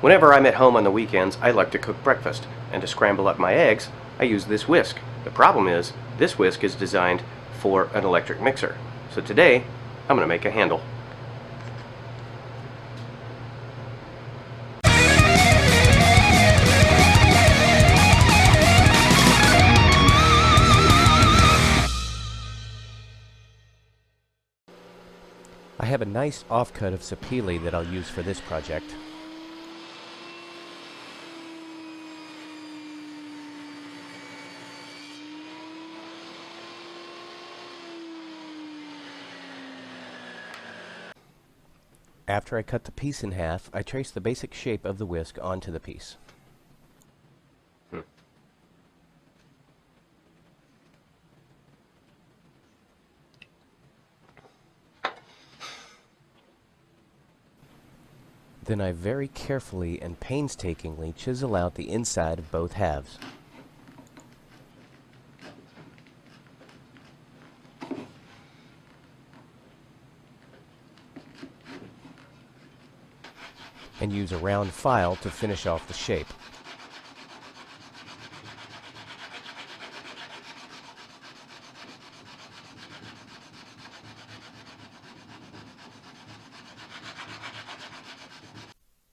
Whenever I'm at home on the weekends, I like to cook breakfast, and to scramble up my eggs, I use this whisk. The problem is, this whisk is designed for an electric mixer. So today, I'm going to make a handle. I have a nice offcut of sapele that I'll use for this project. After I cut the piece in half, I trace the basic shape of the whisk onto the piece. Then I very carefully and painstakingly chisel out the inside of both halves. And use a round file to finish off the shape.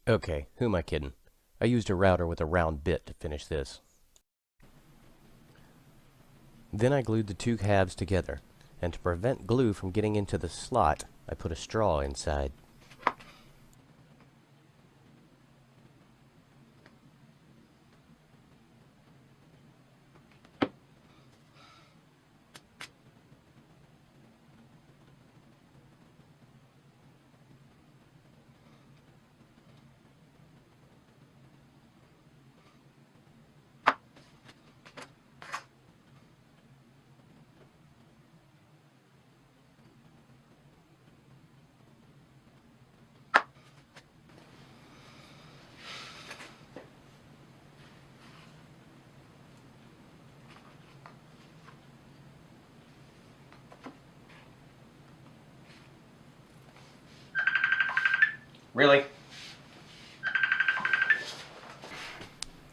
Okay, who am I kidding? I used a router with a round bit to finish this. Then I glued the two halves together, and to prevent glue from getting into the slot, I put a straw inside. Really?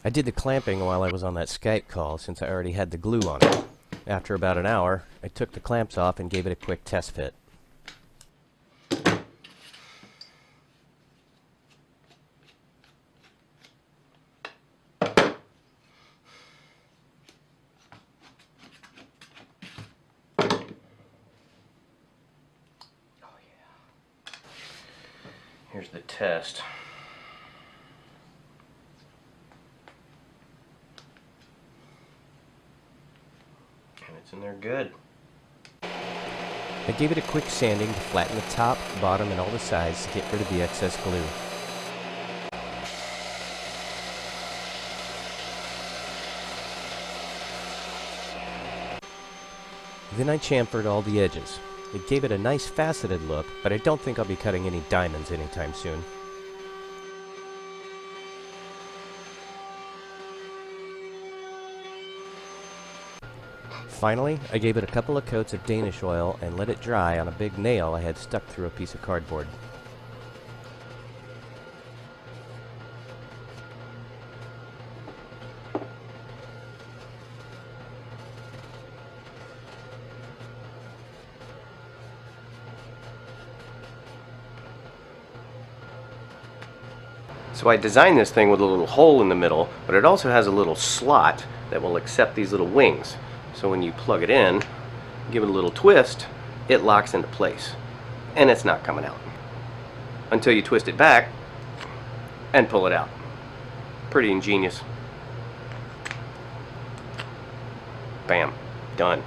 I did the clamping while I was on that Skype call since I already had the glue on it. After about an hour, I took the clamps off and gave it a quick test fit. Here's the test. And it's in there good. I gave it a quick sanding to flatten the top, bottom, and all the sides to get rid of the excess glue. Then I chamfered all the edges. It gave it a nice faceted look, but I don't think I'll be cutting any diamonds anytime soon. Finally, I gave it a couple of coats of Danish oil and let it dry on a big nail I had stuck through a piece of cardboard. So I designed this thing with a little hole in the middle, but it also has a little slot that will accept these little wings. So when you plug it in, give it a little twist, it locks into place. And it's not coming out until you twist it back and pull it out. Pretty ingenious. Bam. Done.